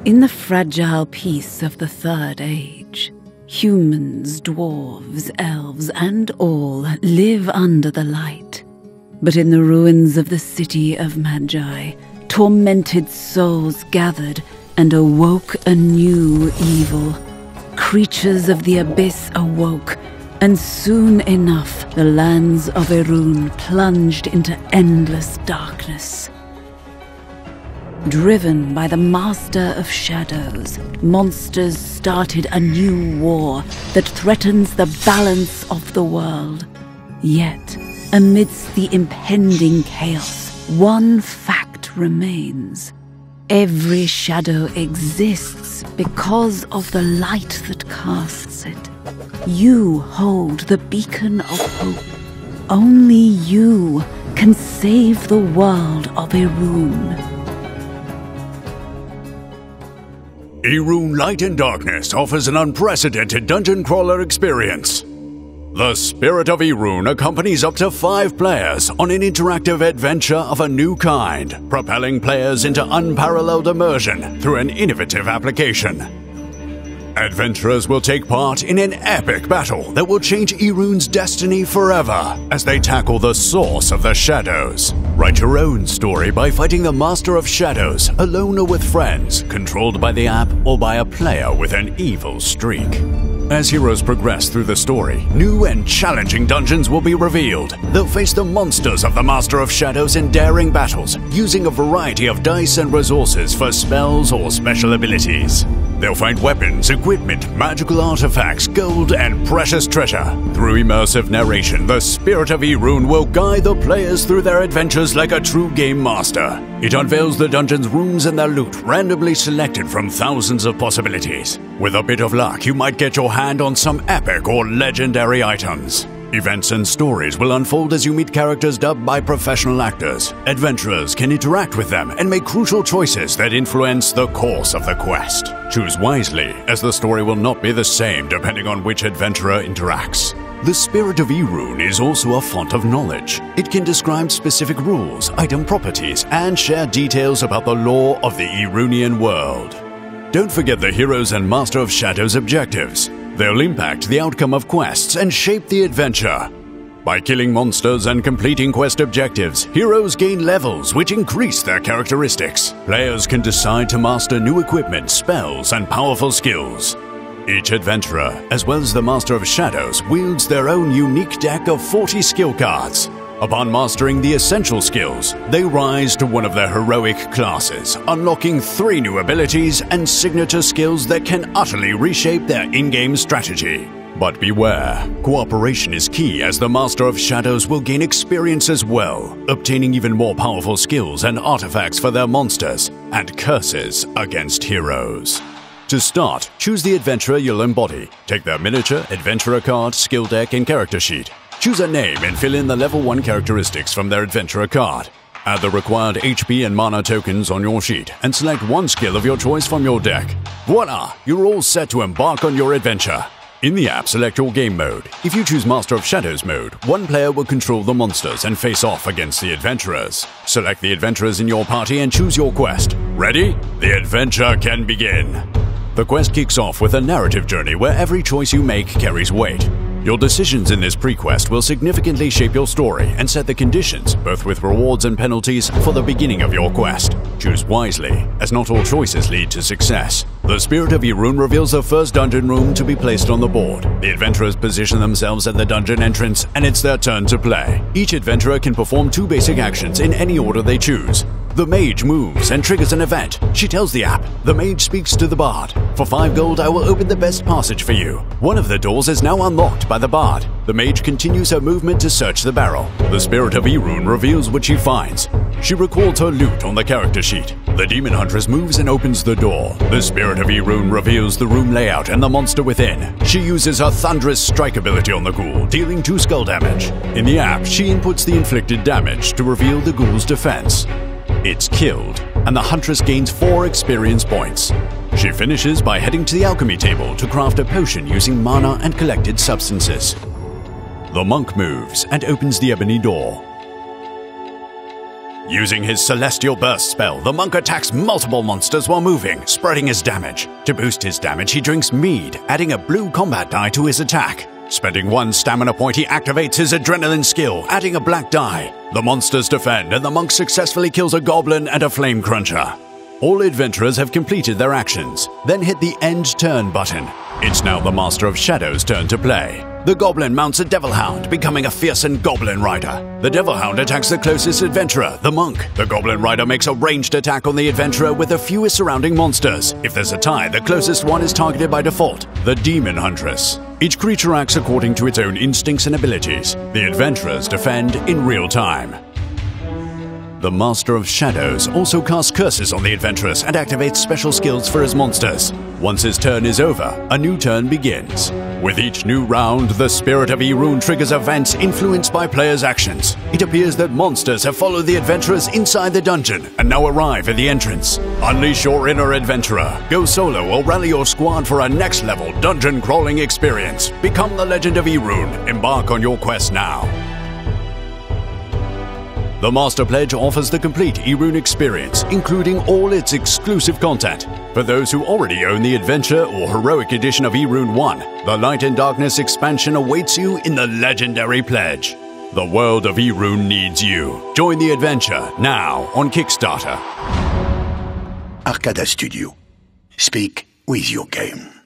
In the fragile peace of the Third Age, humans, dwarves, elves, and all live under the light. But in the ruins of the city of Magi, tormented souls gathered and awoke a new evil. Creatures of the abyss awoke, and soon enough the lands of Erune plunged into endless darkness. Driven by the Master of Shadows, monsters started a new war that threatens the balance of the world. Yet, amidst the impending chaos, one fact remains. Every shadow exists because of the light that casts it. You hold the beacon of hope. Only you can save the world of Erune. Erune Light and Darkness offers an unprecedented dungeon crawler experience. The Spirit of Erune accompanies up to 5 players on an interactive adventure of a new kind, propelling players into unparalleled immersion through an innovative application. Adventurers will take part in an epic battle that will change Erune's destiny forever as they tackle the source of the shadows. Write your own story by fighting the Master of Shadows, alone or with friends, controlled by the app or by a player with an evil streak. As heroes progress through the story, new and challenging dungeons will be revealed. They'll face the monsters of the Master of Shadows in daring battles, using a variety of dice and resources for spells or special abilities. They'll find weapons, equipment, magical artifacts, gold, and precious treasure. Through immersive narration, the Spirit of Erune will guide the players through their adventures like a true game master. It unveils the dungeon's rooms and their loot, randomly selected from thousands of possibilities. With a bit of luck, you might get your hand on some epic or legendary items. Events and stories will unfold as you meet characters dubbed by professional actors. Adventurers can interact with them and make crucial choices that influence the course of the quest. Choose wisely, as the story will not be the same depending on which adventurer interacts. The Spirit of Erune is also a font of knowledge. It can describe specific rules, item properties, and share details about the lore of the Erunian world. Don't forget the Heroes and Master of Shadows objectives. They'll impact the outcome of quests and shape the adventure. By killing monsters and completing quest objectives, heroes gain levels which increase their characteristics. Players can decide to master new equipment, spells, and powerful skills. Each adventurer, as well as the Master of Shadows, wields their own unique deck of 40 skill cards. Upon mastering the essential skills, they rise to one of their heroic classes, unlocking 3 new abilities and signature skills that can utterly reshape their in-game strategy. But beware, cooperation is key as the Master of Shadows will gain experience as well, obtaining even more powerful skills and artifacts for their monsters and curses against heroes. To start, choose the adventurer you'll embody. Take their miniature, adventurer card, skill deck, and character sheet. Choose a name and fill in the level 1 characteristics from their adventurer card. Add the required HP and mana tokens on your sheet and select one skill of your choice from your deck. Voila! You're all set to embark on your adventure. In the app, select your game mode. If you choose Master of Shadows mode, one player will control the monsters and face off against the adventurers. Select the adventurers in your party and choose your quest. Ready? The adventure can begin. The quest kicks off with a narrative journey where every choice you make carries weight. Your decisions in this pre-quest will significantly shape your story and set the conditions, both with rewards and penalties, for the beginning of your quest. Choose wisely, as not all choices lead to success. The Spirit of Erune reveals the first dungeon room to be placed on the board. The adventurers position themselves at the dungeon entrance, and it's their turn to play. Each adventurer can perform 2 basic actions in any order they choose. The mage moves and triggers an event. She tells the app. The mage speaks to the bard. For 5 gold, I will open the best passage for you. One of the doors is now unlocked by the bard. The mage continues her movement to search the barrel. The Spirit of Erune reveals what she finds. She records her loot on the character sheet. The demon huntress moves and opens the door. The Spirit of Erune reveals the room layout and the monster within. She uses her thunderous strike ability on the ghoul, dealing 2 skull damage. In the app, she inputs the inflicted damage to reveal the ghoul's defense. It's killed, and the huntress gains 4 experience points. She finishes by heading to the alchemy table to craft a potion using mana and collected substances. The monk moves and opens the ebony door. Using his Celestial Burst spell, the monk attacks multiple monsters while moving, spreading his damage. To boost his damage, he drinks mead, adding a blue combat die to his attack. Spending 1 stamina point, he activates his adrenaline skill, adding a black die. The monsters defend, and the monk successfully kills a goblin and a flame cruncher. All adventurers have completed their actions, then hit the End Turn button. It's now the Master of Shadows' turn to play. The goblin mounts a Devil Hound, becoming a fearsome goblin rider. The Devil Hound attacks the closest adventurer, the monk. The goblin rider makes a ranged attack on the adventurer with the fewest surrounding monsters. If there's a tie, the closest one is targeted by default, the demon huntress. Each creature acts according to its own instincts and abilities. The adventurers defend in real time. The Master of Shadows also casts curses on the adventurers and activates special skills for his monsters. Once his turn is over, a new turn begins. With each new round, the Spirit of Erune triggers events influenced by players' actions. It appears that monsters have followed the adventurers inside the dungeon and now arrive at the entrance. Unleash your inner adventurer. Go solo or rally your squad for a next-level dungeon crawling experience. Become the Legend of Erune. Embark on your quest now. The Master Pledge offers the complete Erune experience, including all its exclusive content. For those who already own the Adventure or Heroic Edition of Erune 1, the Light and Darkness expansion awaits you in the Legendary Pledge. The world of Erune needs you. Join the adventure now on Kickstarter. Arcada Studio. Speak with your game.